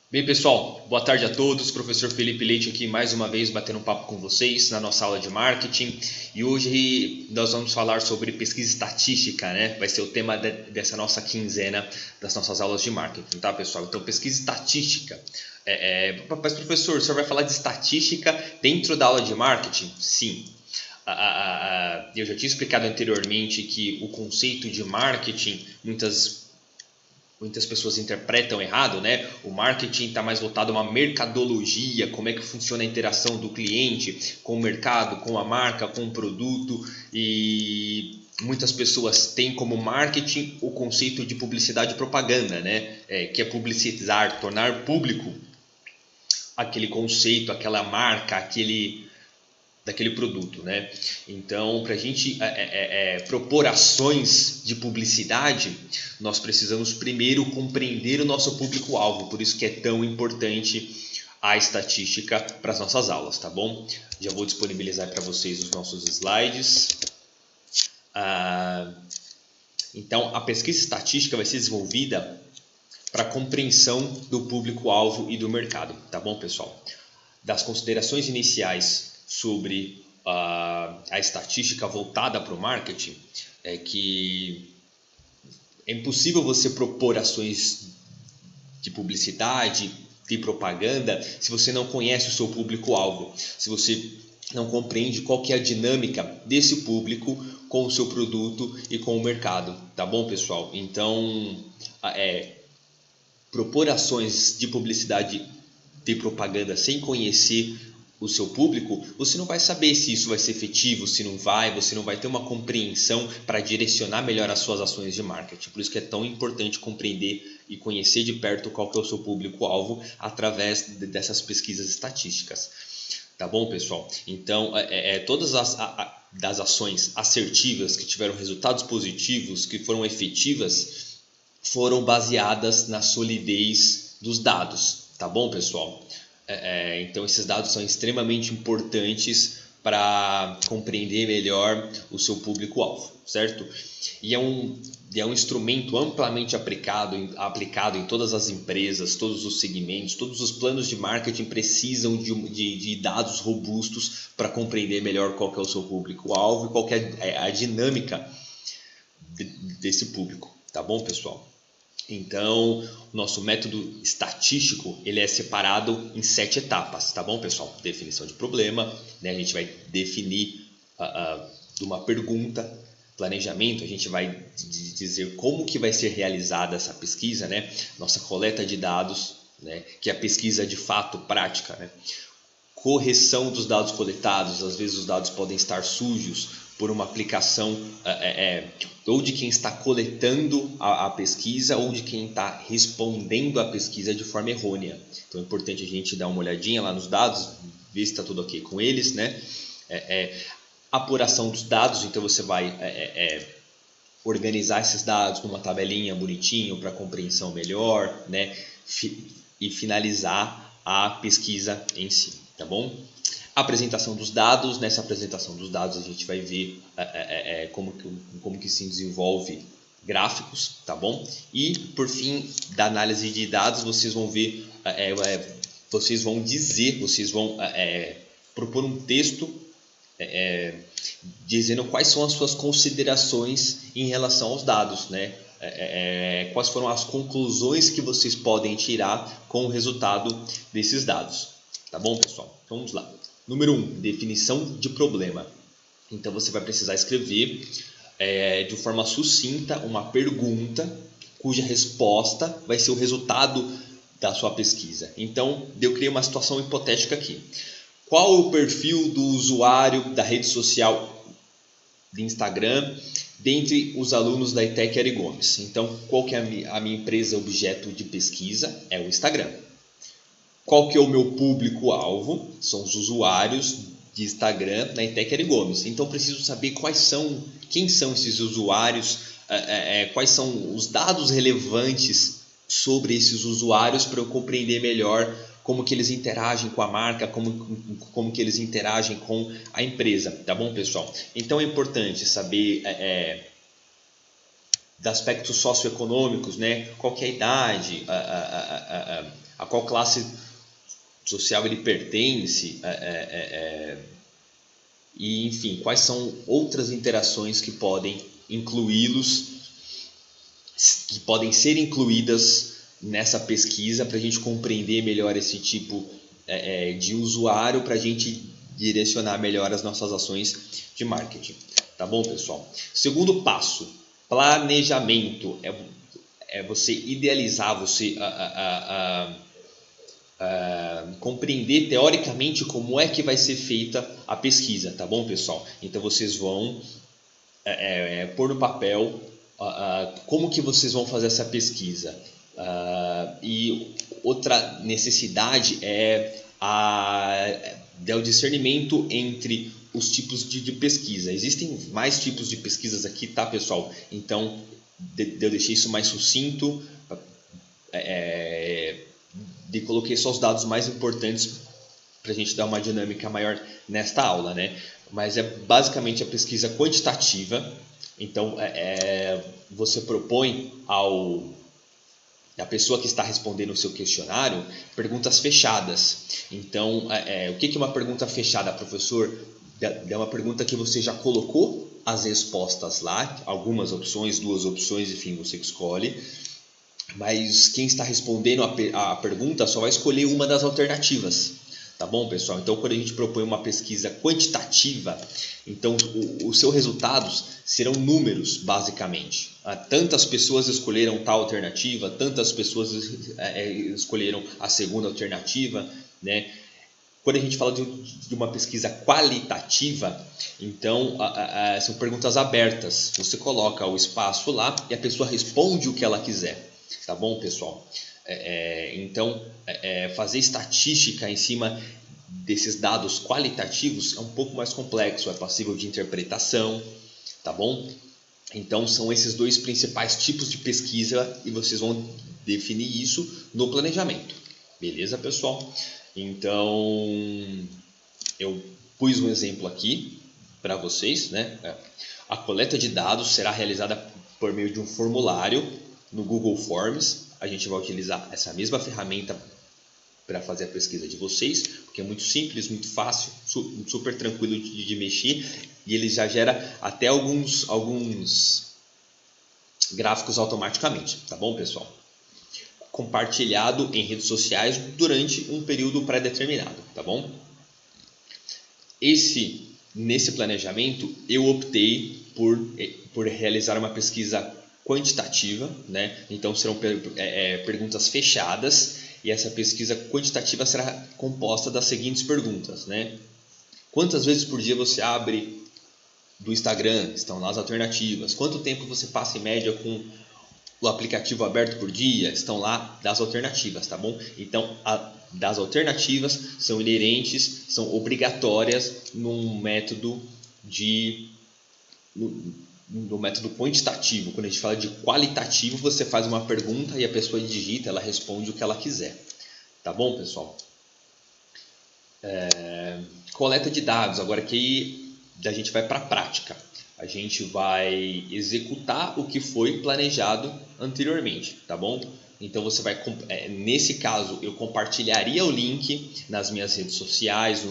Bem, pessoal, boa tarde a todos. Professor Felipe Leite aqui mais uma vez batendo um papo com vocês na nossa aula de marketing. E hoje nós vamos falar sobre pesquisa estatística, né? Vai ser o tema dessa nossa quinzena das nossas aulas de marketing, tá, pessoal? Então, pesquisa estatística. Mas, professor, o senhor vai falar de estatística dentro da aula de marketing? Sim. Eu já tinha explicado anteriormente que o conceito de marketing, muitas pessoas interpretam errado, né? O marketing está mais voltado a uma mercadologia, como é que funciona a interação do cliente com o mercado, com a marca, com o produto, e muitas pessoas têm como marketing o conceito de publicidade e propaganda, né? Que é publicizar, tornar público aquele conceito, aquela marca, daquele produto, né? Então, para a gente propor ações de publicidade, nós precisamos primeiro compreender o nosso público-alvo, por isso que é tão importante a estatística para as nossas aulas, tá bom? Já vou disponibilizar para vocês os nossos slides. Então, a pesquisa estatística vai ser desenvolvida para a compreensão do público-alvo e do mercado, tá bom, pessoal? Das considerações iniciais sobre a estatística voltada para o marketing, é que é impossível você propor ações de publicidade, de propaganda, se você não conhece o seu público-alvo, se você não compreende qual que é a dinâmica desse público com o seu produto e com o mercado, tá bom, pessoal? Então, propor ações de publicidade de propaganda sem conhecer o seu público, você não vai saber se isso vai ser efetivo, se não vai, você não vai ter uma compreensão para direcionar melhor as suas ações de marketing. Por isso que é tão importante compreender e conhecer de perto qual que é o seu público-alvo através dessas pesquisas estatísticas. Tá bom, pessoal? Então, todas das ações assertivas que tiveram resultados positivos, que foram efetivas, foram baseadas na solidez dos dados. Tá bom, pessoal? Então, esses dados são extremamente importantes para compreender melhor o seu público-alvo, certo? E é um instrumento amplamente aplicado em todas as empresas, todos os segmentos, todos os planos de marketing precisam de dados robustos para compreender melhor qual que é o seu público-alvo e qual que é a dinâmica desse público, tá bom, pessoal? Então, o nosso método estatístico ele é separado em 7 etapas, tá bom, pessoal? Definição de problema, né? A gente vai definir uma pergunta, planejamento, a gente vai dizer como que vai ser realizada essa pesquisa, né? Nossa coleta de dados, né? Que é a pesquisa de fato prática, né? Correção dos dados coletados, às vezes os dados podem estar sujos por uma aplicação ou de quem está coletando a pesquisa ou de quem está respondendo a pesquisa de forma errônea. Então é importante a gente dar uma olhadinha lá nos dados, ver se está tudo ok com eles, né? Apuração dos dados, então você vai organizar esses dados numa tabelinha bonitinho para compreensão melhor, né? E finalizar a pesquisa em si, tá bom? Apresentação dos dados, nessa apresentação dos dados a gente vai ver como que se desenvolve gráficos, tá bom? E por fim da análise de dados vocês vão ver, vocês vão propor um texto dizendo quais são as suas considerações em relação aos dados, né? Quais foram as conclusões que vocês podem tirar com o resultado desses dados, tá bom, pessoal? Então, vamos lá. Número 1, definição de problema. Então, você vai precisar escrever de forma sucinta uma pergunta cuja resposta vai ser o resultado da sua pesquisa. Então, eu criei uma situação hipotética aqui. Qual o perfil do usuário da rede social de Instagram dentre os alunos da ETEC Ari Gomes? Então, qual que é a minha empresa objeto de pesquisa? É o Instagram. Qual que é o meu público-alvo? São os usuários de Instagram na ETEC Ari Gomes. Então, preciso saber quem são esses usuários, quais são os dados relevantes sobre esses usuários para eu compreender melhor como que eles interagem com a marca, como que eles interagem com a empresa, tá bom, pessoal? Então é importante saber de aspectos socioeconômicos, né? Qual que é a idade, a qual classe social ele pertence, e enfim, quais são outras interações que podem que podem ser incluídas nessa pesquisa para a gente compreender melhor esse tipo de usuário, para a gente direcionar melhor as nossas ações de marketing. Tá bom, pessoal? Segundo passo, planejamento. É você idealizar, você compreender teoricamente como é que vai ser feita a pesquisa, tá bom, pessoal? Então vocês vão pôr no papel como que vocês vão fazer essa pesquisa. E outra necessidade é o discernimento entre os tipos de pesquisa. Existem mais tipos de pesquisas aqui, tá, pessoal? Então eu deixei isso mais sucinto, coloquei só os dados mais importantes para a gente dar uma dinâmica maior nesta aula, né? Mas é basicamente a pesquisa quantitativa. Então você propõe a pessoa que está respondendo o seu questionário perguntas fechadas. Então o que é uma pergunta fechada, professor? É uma pergunta que você já colocou as respostas lá, algumas opções, 2 opções, enfim, você que escolhe. Mas quem está respondendo a pergunta só vai escolher uma das alternativas. Tá bom, pessoal? Então, quando a gente propõe uma pesquisa quantitativa, então os seus resultados serão números, basicamente. Tantas pessoas escolheram tal alternativa, tantas pessoas escolheram a segunda alternativa, né? Quando a gente fala de uma pesquisa qualitativa, então são perguntas abertas. Você coloca o espaço lá e a pessoa responde o que ela quiser. Tá bom, pessoal? Então, fazer estatística em cima desses dados qualitativos é um pouco mais complexo, é passível de interpretação, tá bom? Então, são esses 2 principais tipos de pesquisa e vocês vão definir isso no planejamento. Beleza, pessoal? Então, eu pus um exemplo aqui para vocês, né? A coleta de dados será realizada por meio de um formulário no Google Forms. A gente vai utilizar essa mesma ferramenta para fazer a pesquisa de vocês, porque é muito simples, muito fácil, super tranquilo de mexer, e ele já gera até alguns gráficos automaticamente, tá bom, pessoal? Compartilhado em redes sociais durante um período pré-determinado, tá bom? Nesse planejamento, eu optei por realizar uma pesquisa quantitativa, né? Então serão perguntas fechadas, e essa pesquisa quantitativa será composta das seguintes perguntas, né? Quantas vezes por dia você abre do Instagram? Estão lá as alternativas. Quanto tempo você passa em média com o aplicativo aberto por dia? Estão lá das alternativas, tá bom? Então das alternativas são inerentes, são obrigatórias no método quantitativo. Quando a gente fala de qualitativo, você faz uma pergunta e a pessoa digita, ela responde o que ela quiser. Tá bom, pessoal? Coleta de dados. Agora que a gente vai para a prática. A gente vai executar o que foi planejado anteriormente, tá bom? Então você vai, nesse caso, eu compartilharia o link nas minhas redes sociais,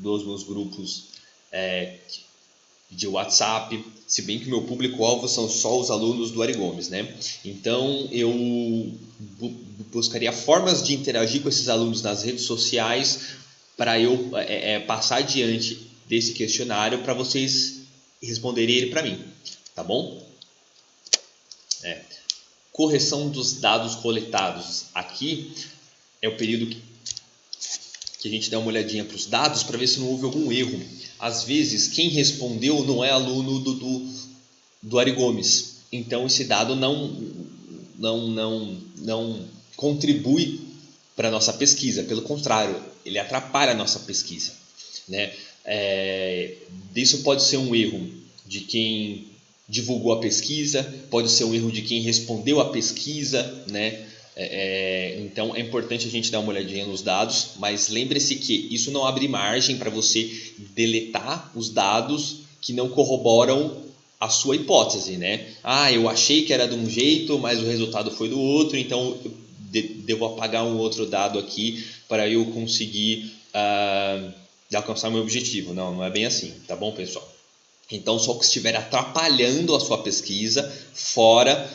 nos meus grupos de WhatsApp, se bem que o meu público-alvo são só os alunos do Ari Gomes, né? Então eu buscaria formas de interagir com esses alunos nas redes sociais para eu passar adiante desse questionário para vocês responderem ele para mim, tá bom? Correção dos dados coletados. Aqui é o período que a gente dá uma olhadinha para os dados para ver se não houve algum erro. Às vezes, quem respondeu não é aluno do Ari Gomes. Então, esse dado não contribui para a nossa pesquisa. Pelo contrário, ele atrapalha a nossa pesquisa, né? Isso pode ser um erro de quem divulgou a pesquisa, pode ser um erro de quem respondeu a pesquisa, né? Então é importante a gente dar uma olhadinha nos dados, mas lembre-se que isso não abre margem para você deletar os dados que não corroboram a sua hipótese, né? Eu achei que era de um jeito, mas o resultado foi do outro, então eu devo apagar um outro dado aqui para eu conseguir alcançar meu objetivo. Não é bem assim, tá bom, pessoal? Então, só o que estiver atrapalhando a sua pesquisa fora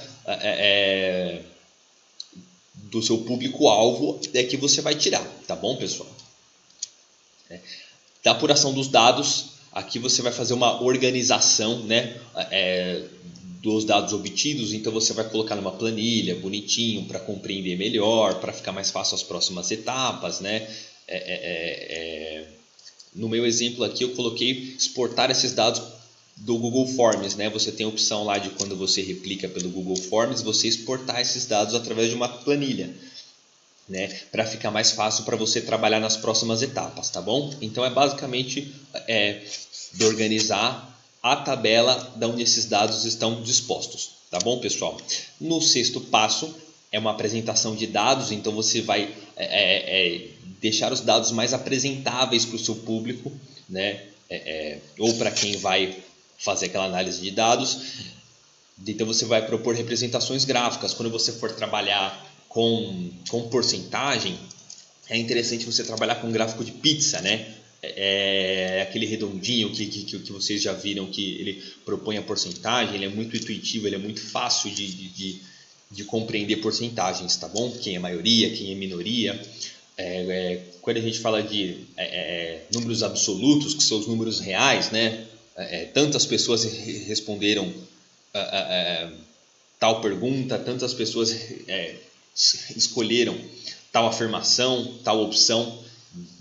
do seu público-alvo é que você vai tirar, tá bom, pessoal? Da apuração dos dados, aqui você vai fazer uma organização, né, dos dados obtidos, então você vai colocar numa planilha, bonitinho, para compreender melhor, para ficar mais fácil as próximas etapas, né? No meu exemplo aqui eu coloquei exportar esses dados do Google Forms, né? Você tem a opção lá de quando você replica pelo Google Forms, você exportar esses dados através de uma planilha, né? Para ficar mais fácil para você trabalhar nas próximas etapas, tá bom? Então é basicamente de organizar a tabela de onde esses dados estão dispostos, tá bom, pessoal? No sexto passo é uma apresentação de dados, então você vai deixar os dados mais apresentáveis para o seu público, né? Ou para quem vai fazer aquela análise de dados. Então você vai propor representações gráficas. Quando você for trabalhar com porcentagem, é interessante você trabalhar com um gráfico de pizza, né? Aquele redondinho que vocês já viram, que ele propõe a porcentagem. Ele é muito intuitivo, ele é muito fácil de compreender porcentagens, tá bom? Quem é maioria, quem é minoria. Quando a gente fala de números absolutos, que são os números reais, né? Tantas pessoas responderam tal pergunta, tantas pessoas escolheram tal afirmação, tal opção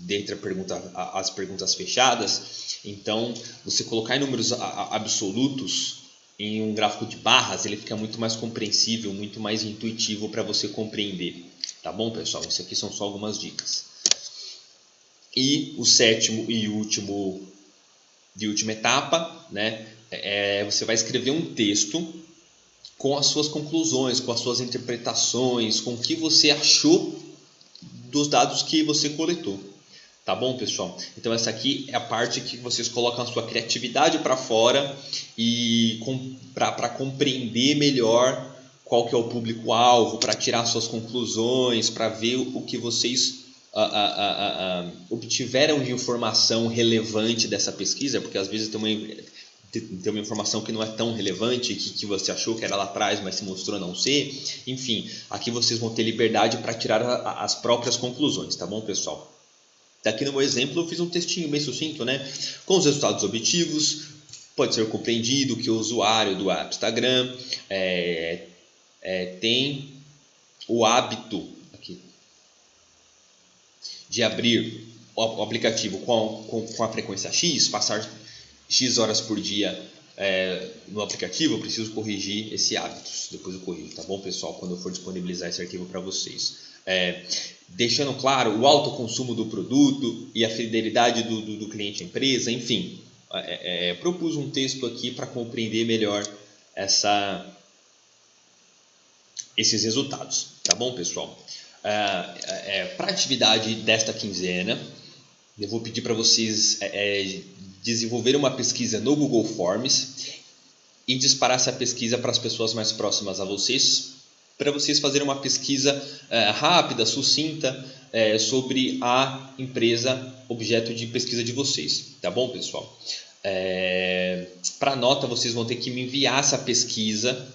dentre as perguntas fechadas. Então, você colocar em números absolutos em um gráfico de barras, ele fica muito mais compreensível, muito mais intuitivo para você compreender. Tá bom, pessoal? Isso aqui são só algumas dicas. E o sétimo e última etapa, né? Você vai escrever um texto com as suas conclusões, com as suas interpretações, com o que você achou dos dados que você coletou. Tá bom, pessoal? Então essa aqui é a parte que vocês colocam a sua criatividade para fora e para compreender melhor qual que é o público-alvo, para tirar suas conclusões, para ver o que vocês obtiveram de informação relevante dessa pesquisa, porque às vezes tem uma informação que não é tão relevante, que você achou que era lá atrás, mas se mostrou não ser. Enfim, aqui vocês vão ter liberdade para tirar as próprias conclusões, tá bom, pessoal? Daqui no meu exemplo eu fiz um textinho bem sucinto, né? Com os resultados obtidos, pode ser compreendido que o usuário do Instagram tem o hábito aqui de abrir o aplicativo com a frequência X, passar X horas por dia no aplicativo. Eu preciso corrigir esse hábito. Depois eu corrijo, tá bom, pessoal? Quando eu for disponibilizar esse arquivo para vocês. Deixando claro o alto consumo do produto e a fidelidade do cliente à empresa, enfim. Propus um texto aqui para compreender melhor esses resultados, tá bom, pessoal? Para a atividade desta quinzena, eu vou pedir para vocês desenvolver uma pesquisa no Google Forms e disparar essa pesquisa para as pessoas mais próximas a vocês, para vocês fazerem uma pesquisa rápida, sucinta, sobre a empresa objeto de pesquisa de vocês, tá bom, pessoal? Para nota, vocês vão ter que me enviar essa pesquisa,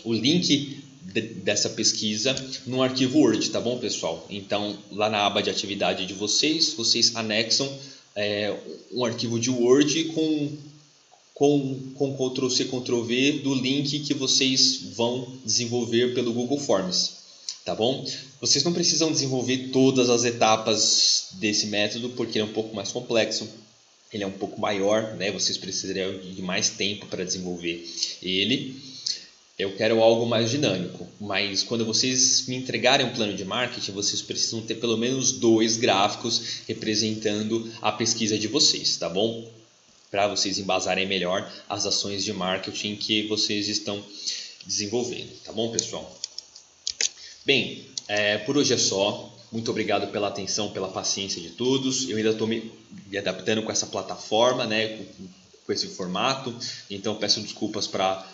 o link dessa pesquisa num arquivo Word, tá bom, pessoal? Então, lá na aba de atividade de vocês anexam um arquivo de Word com Ctrl+C, Ctrl+V do link que vocês vão desenvolver pelo Google Forms, tá bom? Vocês não precisam desenvolver todas as etapas desse método, porque ele é um pouco mais complexo, ele é um pouco maior, né? Vocês precisariam de mais tempo para desenvolver ele. Eu quero algo mais dinâmico, mas quando vocês me entregarem um plano de marketing, vocês precisam ter pelo menos 2 gráficos representando a pesquisa de vocês, tá bom? Para vocês embasarem melhor as ações de marketing que vocês estão desenvolvendo, tá bom, pessoal? Bem, por hoje é só. Muito obrigado pela atenção, pela paciência de todos. Eu ainda estou me adaptando com essa plataforma, né, com esse formato, então peço desculpas para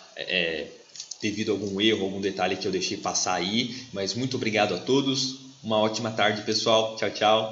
devido a algum erro, algum detalhe que eu deixei passar aí, mas muito obrigado a todos. Uma ótima tarde, pessoal. Tchau, tchau.